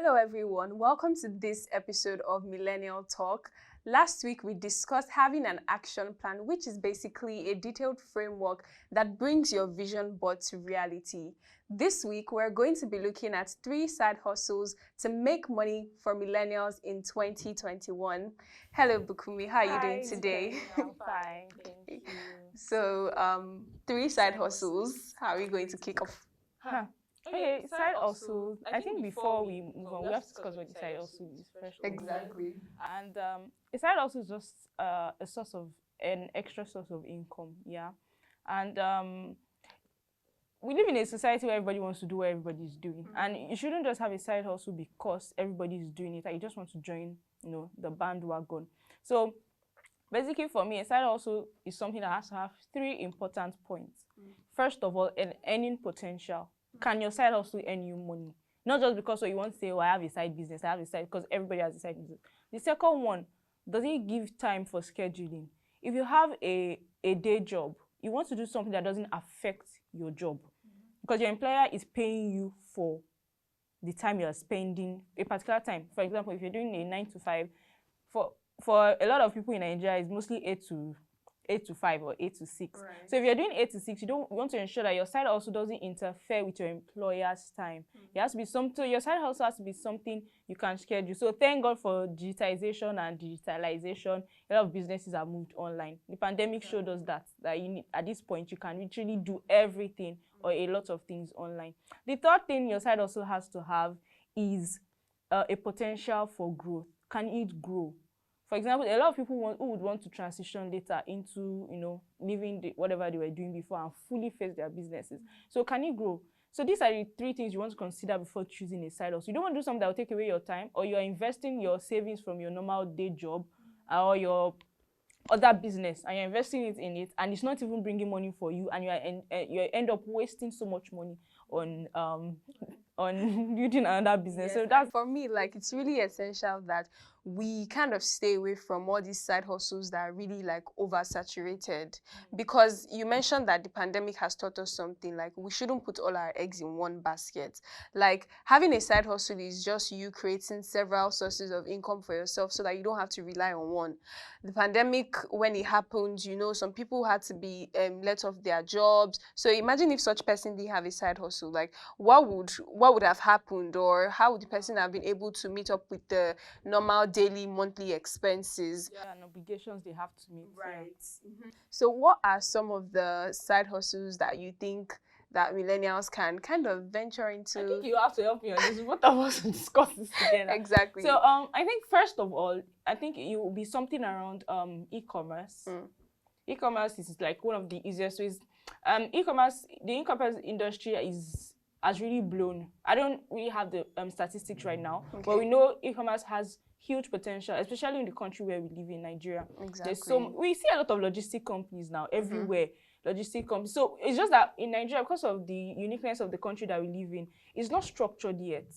Hello everyone, welcome to this episode of Millennial Talk. Last week we discussed having an action plan, which is basically a detailed framework that brings your vision board to reality. This week we're going to be looking at 3 side hustles to make money for millennials in 2021. Hello Bukumi, how are you doing today? I'm fine, thank you. So, 3 side hustles, how are we going to kick off? Okay, side hustles. I think before we move on, we have to discuss what the side hustle is first. Exactly. And a side hustle is just an extra source of income, yeah. And we live in a society where everybody wants to do what everybody's doing, and you shouldn't just have a side hustle because everybody is doing it. Like you just want to join, the bandwagon. So basically, for me, a side hustle is something that has to have 3 important points. First of all, an earning potential. Can your side hustle earn you money? Not just because you want to say, I have a side business, I have a side, because everybody has a side business. The second one, does it give time for scheduling? If you have a day job, you want to do something that doesn't affect your job. Because your employer is paying you for the time you're spending, a particular time. For example, if you're doing a 9 to 5, for a lot of people in Nigeria, it's mostly 8 to 5 or 8 to 6. Right. So if you're doing 8 to 6, you want to ensure that your side also doesn't interfere with your employer's time. It has to be your side also has to be something you can schedule. So thank God for digitization and digitalization. A lot of businesses have moved online. The pandemic showed us that you need, at this point, you can literally do everything or a lot of things online. The third thing your side also has to have is a potential for growth. Can it grow? For example, a lot of people who would want to transition later into, leaving whatever they were doing before and fully face their businesses. So can it grow? So these are the 3 things you want to consider before choosing a side hustle. You don't want to do something that will take away your time, or you're investing your savings from your normal day job or your other business, and you're investing it in it, and it's not even bringing money for you, and you end up wasting so much money on building another business. Yes, so that's for me, it's really essential that we kind of stay away from all these side hustles that are really oversaturated, because you mentioned that the pandemic has taught us something, we shouldn't put all our eggs in one basket. Having a side hustle is just you creating several sources of income for yourself so that you don't have to rely on one. The pandemic, when it happened, some people had to be let off their jobs. So imagine if such person didn't have a side hustle, what would have happened, or how would the person have been able to meet up with the normal daily, monthly expenses? and obligations they have to meet. Right. Yeah. So what are some of the side hustles that you think that millennials can kind of venture into? I think you have to help me on this. Both of us to discuss this together. Exactly. So I think first of all, I think it will be something around e-commerce. E-commerce is one of the easiest ways. The e-commerce industry has really blown. I don't really have the statistics right now, but we know e-commerce has huge potential, especially in the country where we live in, Nigeria. Exactly. We see a lot of logistic companies now everywhere. Logistic companies. So it's just that in Nigeria, because of the uniqueness of the country that we live in, it's not structured yet.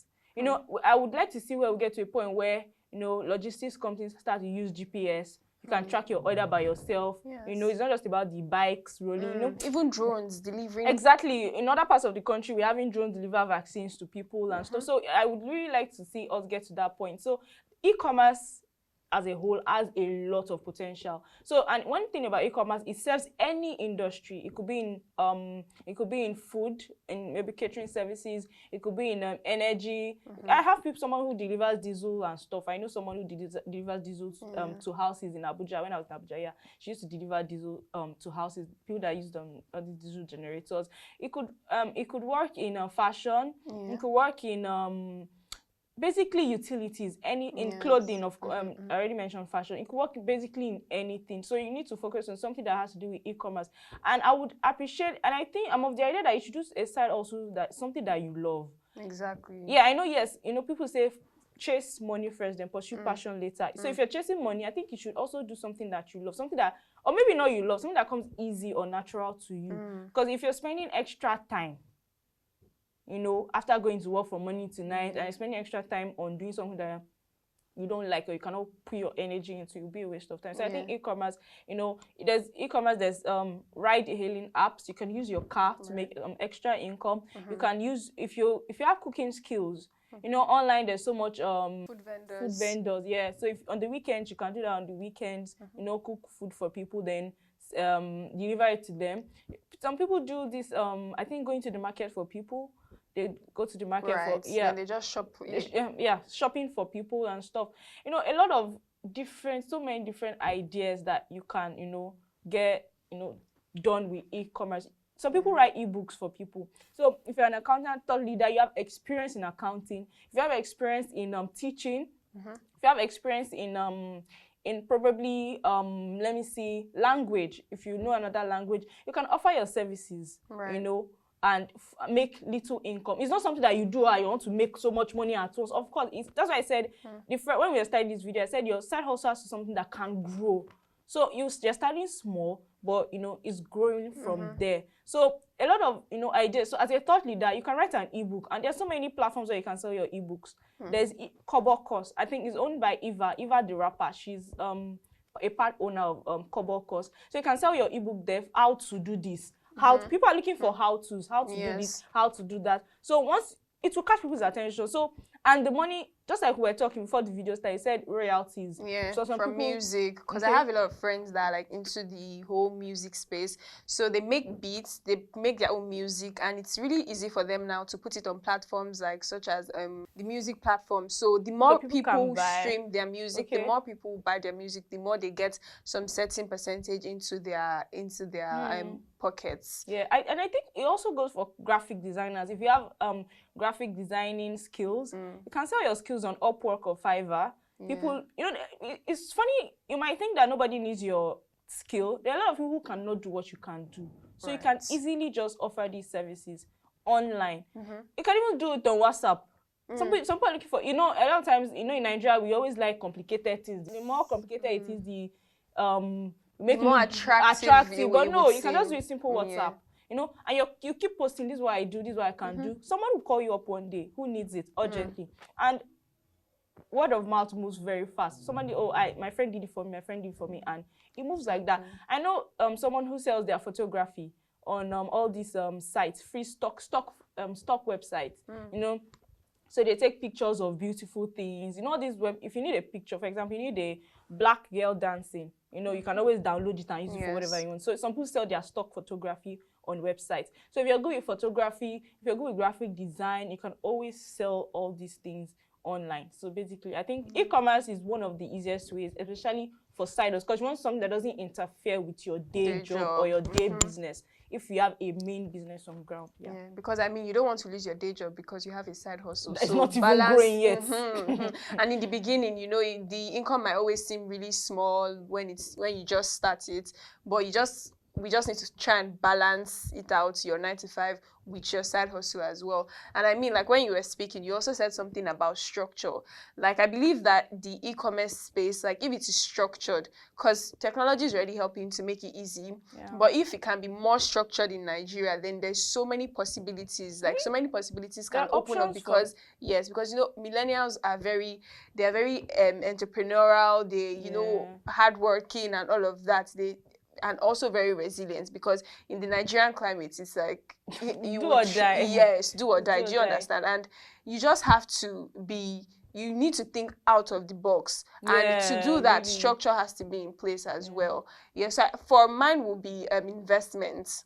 I would like to see where we get to a point where logistics companies start to use GPS. You can track your order by yourself. Yes. It's not just about the bikes rolling. Even drones delivering. Exactly. In other parts of the country, we're having drones deliver vaccines to people and stuff. So I would really like to see us get to that point. So e-commerce as a whole has a lot of potential. So, and one thing about e-commerce, it serves any industry. It could be in food, in maybe catering services. It could be in energy. I have someone who delivers diesel and stuff. I know someone who delivers diesel to houses in Abuja. When I was in Abuja, she used to deliver diesel to houses. People that use these diesel generators. It could work in fashion. It could work in basically utilities, in clothing, I already mentioned fashion. It could work basically in anything. So you need to focus on something that has to do with e-commerce. And I would appreciate, and I think I'm of the idea that you should do a side also that something that you love. Exactly. Yeah, I know, yes. People say chase money first, then pursue passion later. So if you're chasing money, I think you should also do something that you love, something that, or maybe not you love, something that comes easy or natural to you. Because if you're spending extra time, after going to work from morning to night and spending extra time on doing something that you don't like or you cannot put your energy into, it'll be a waste of time. So I think e-commerce, there's e-commerce, there's ride hailing apps. You can use your car to make extra income. You can use, if you have cooking skills, online there's so much food vendors. Yeah. So if on the weekends, you can do that on the weekends, cook food for people, then deliver it to them. Some people do this, I think going to the market for people. They go to the market for and they just shop. Shopping for people and stuff. A lot of so many different ideas that you can, get, done with e-commerce. Some people write ebooks for people. So if you're an accountant, thought leader, you have experience in accounting. If you have experience in teaching, if you have experience in probably let me see, language. If you know another language, you can offer your services. And make little income. It's not something that you do you want to make so much money at once. Of course, that's why I said when we were starting this video, I said your side hustle has to be something that can grow. So you're starting small, but it's growing from there. So a lot of ideas. So as a thought leader, you can write an ebook, and there's so many platforms where you can sell your ebooks. There's Kobo Course. I think it's owned by Eva the rapper. She's a part owner of Kobo Course. So you can sell your ebook there, how to do this. People are looking for how-tos, how to do this, how to do that. So once it will catch people's attention. So, and the money, just like we were talking before the video started, said royalties. Yeah, so from music. Because I have a lot of friends that are like into the whole music space. So they make beats, they make their own music, and it's really easy for them now to put it on platforms like such as the music platform. So the more people stream their music, the more people buy their music, the more they get some certain percentage into their pockets. Yeah, and I think it also goes for graphic designers. If you have graphic designing skills, you can sell your skills on Upwork or Fiverr. People, it's funny, you might think that nobody needs your skill. There are a lot of people who cannot do what you can do. So you can easily just offer these services online. You can even do it on WhatsApp. Some people are looking for, a lot of times, in Nigeria, we always like complicated things. The more complicated it is, the make it more attractive. But no, you can just do a simple WhatsApp. And you keep posting, this is what I do, this is what I can do. Someone will call you up one day who needs it urgently. And word of mouth moves very fast. Somebody, my friend did it for me, and it moves like that. I know someone who sells their photography on all these sites, free stock websites, So they take pictures of beautiful things. If you need a picture, for example, you need a black girl dancing, you can always download it and use it for whatever you want. So some people sell their stock photography on websites. So if you're good with photography, if you're good with graphic design, you can always sell all these things online. So basically, I think e-commerce is one of the easiest ways, especially for side hustles, because you want something that doesn't interfere with your day job or your day business. If you have a main business on ground, because you don't want to lose your day job because you have a side hustle. It's not even growing yet. And in the beginning, the income might always seem really small when you just start it, but we just need to try and balance it out, your 9 to 5 with your side hustle as well. And like when you were speaking, you also said something about structure. Like I believe that the e-commerce space, like if it is structured, because technology is already helping to make it easy, but if it can be more structured in Nigeria, then there's so many possibilities. Like so many possibilities can open up because millennials are very entrepreneurial, they hardworking and all of that. And also very resilient, because in the Nigerian climate, it's like you do or die. Yes, do or die. Do you understand? And you just have to you need to think out of the box. And to do that, structure has to be in place as well. Yes, for mine will be investments.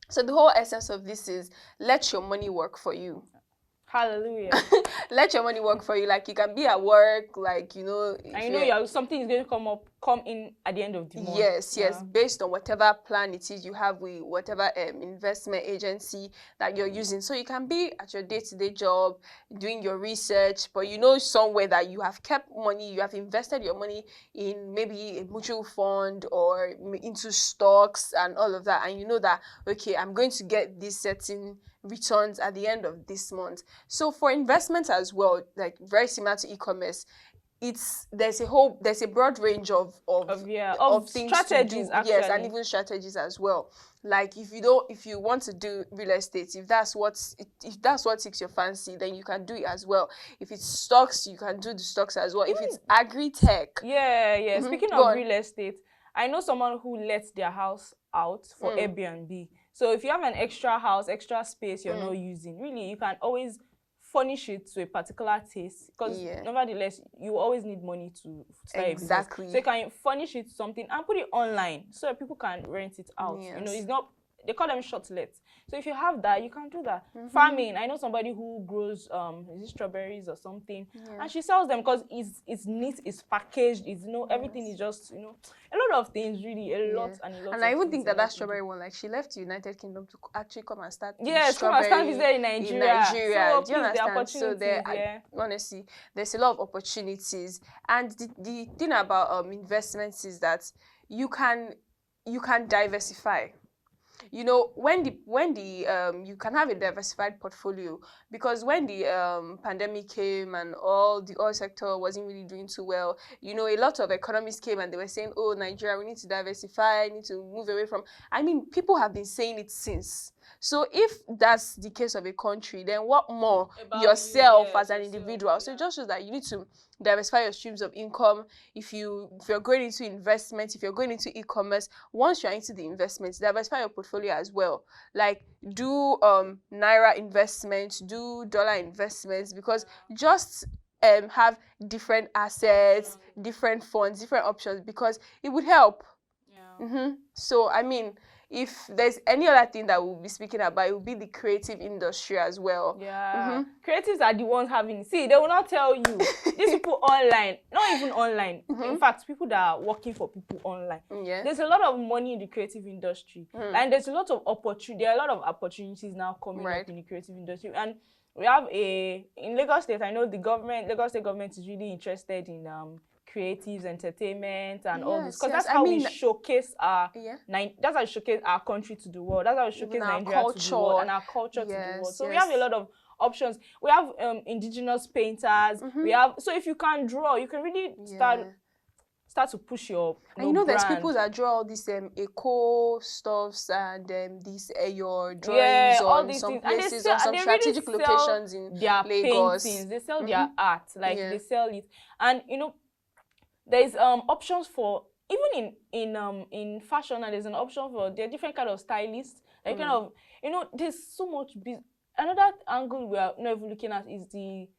So the whole essence of this is let your money work for you. Hallelujah. Let your money work for you. Like you can be at work, like and something is going to come in at the end of the month. Yes, based on whatever plan it is you have with whatever investment agency that you're using. So you can be at your day-to-day job doing your research, but somewhere that you have kept money, you have invested your money in maybe a mutual fund or into stocks and all of that, and you know that I'm going to get this certain returns at the end of this month. So for investment as well, like very similar to e-commerce, there's a broad range of things strategies, to do. actually. Yes, and even strategies as well. Like if you want to do real estate, if that's what takes your fancy, then you can do it as well. If it's stocks, you can do the stocks as well. If it's agri-tech. Yeah. Speaking of real estate, I know someone who lets their house out for Airbnb. So if you have an extra house, extra space you're not using, really, you can always furnish it to a particular taste, because nevertheless you always need money to start a business. So you can furnish it to something and put it online so that people can rent it out. You know, it's not, they call them shortlets. So if you have that, you can do that. Farming, I know somebody who grows is it strawberries or something, and she sells them because it's neat, it's packaged, it's everything is just a lot of things, really, a lot. And I even think that strawberry one, like, she left the United Kingdom to actually come and start come and start business in Nigeria. So do you understand? So there, honestly, there's a lot of opportunities. And the thing about investments is that you can diversify. You know, when the you can have a diversified portfolio, because when the pandemic came and all the oil sector wasn't really doing too well, you know, a lot of economists came and they were saying, oh, Nigeria, we need to diversify, need to move away from. I mean, people have been saying it since. So if that's the case of a country, then what more about yourself as an individual? So it just shows that you need to diversify your streams of income. If you're going into investments, if you're going into e-commerce, once you're into the investments, diversify your portfolio as well. Like, do naira investments, do dollar investments, because just have different assets, different funds, different options, because it would help. So I mean, if there's any other thing that we'll be speaking about, it will be the creative industry as well. Creatives are the ones having, see, they will not tell you. These people online, not even online, in fact, people that are working for people online, there's a lot of money in the creative industry, and there's a lot of opportunity. There are a lot of opportunities now coming up in the creative industry. And we have in Lagos State, I know the Lagos State government is really interested in creatives, entertainment, and all this, because that's how we showcase our that's how we showcase our country to the world. That's how we showcase Nigeria to the world and our culture to the world. So we have a lot of options. We have indigenous painters. We have, so if you can draw, you can really start to push your and there's people that draw all these eco stuffs and these your drawings on some places or some strategic locations in their Lagos. Paintings. They sell their art, like they sell it, and there's options for, even in fashion, and there's an option for, there are different kind of stylists. Like kind of, there's so much business. Another angle we are not even looking at is the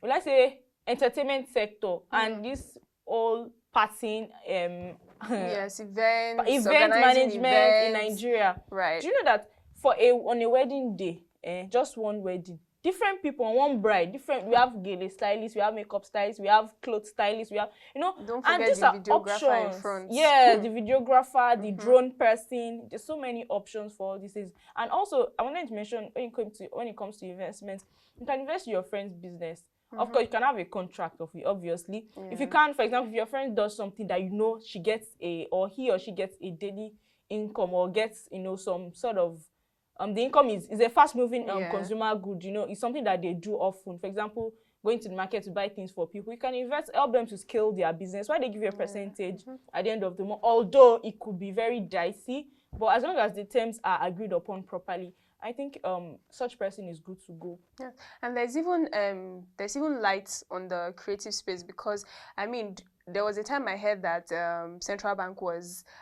let's say entertainment sector and this all passing event management in Nigeria. Right. Do you know that on a wedding day, just one wedding, different people on one bride, we have gele stylists, we have makeup stylists, we have clothes stylists, we have, don't and forget these the are videographer options. in front. Yeah, the videographer, the drone person. There's so many options for all these things. And also, I wanted to mention, when it comes to investments, you can invest in your friend's business. Of course, you can have a contract of it, obviously. If you can, for example, if your friend does something that she gets he or she gets a daily income, or gets, some sort of the income is a fast-moving consumer good. It's something that they do often. For example, going to the market to buy things for people, you can help them to scale their business. Why they give you a percentage at the end of the month, although it could be very dicey, but as long as the terms are agreed upon properly, I think such person is good to go. Yeah, and there's even lights on the creative space, because I mean, there was a time I heard that Central Bank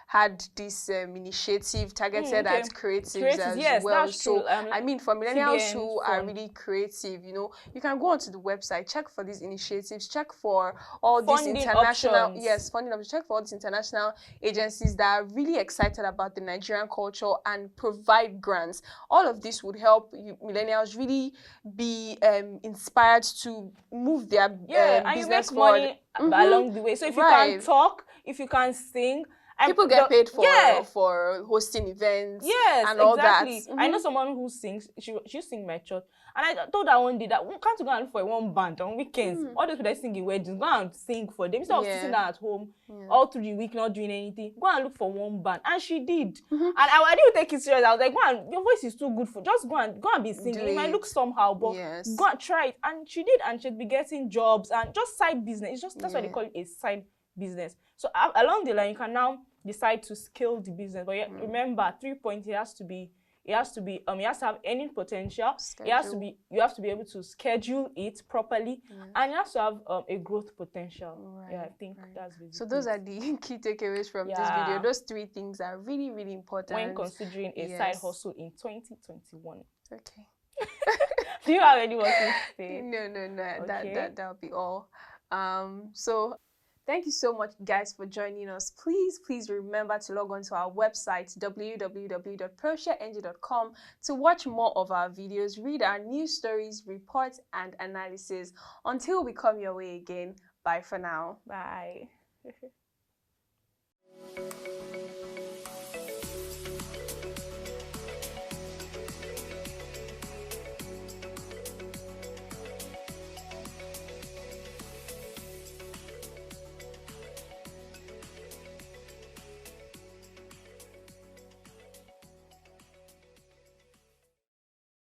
had this initiative targeted at creatives as well. That's so true. I mean, for millennials CBN who are really creative, you can go onto the website, check for these initiatives, check for all funding these international options. Funding options. Check for all these international agencies that are really excited about the Nigerian culture and provide grants. All of this would help millennials really be inspired to move their and business you make forward. money along the way. So if you can talk, if you can sing, People get paid yeah, for hosting events yes, and all exactly. that. I know someone who sings. She sing my church, and I told her one day that can't you go and look for one band on weekends? All those people that sing in weddings, go and sing for them instead of sitting down at home all through the week not doing anything. Go and look for one band, and she did. And I didn't take it serious. I was like, go and, your voice is too good for, just go and be singing. It might look somehow, but go and try it. And she did, and she'd be getting jobs and just side business. It's just that's why they call it a side business. So along the line, you can now decide to scale the business. But remember, 3 points, it has to have earning potential. You have to be able to schedule it properly, and you have to have a growth potential. I think that's basically. So those are the key takeaways from this video. Those 3 things are really, really important when considering a side hustle in 2021. Okay. Do you have any more things to say? No. Okay. That'll be all. So thank you so much, guys, for joining us. Please remember to log on to our website, www.ProShareNG.com, to watch more of our videos, read our news stories, reports, and analysis. Until we come your way again, bye for now. Bye.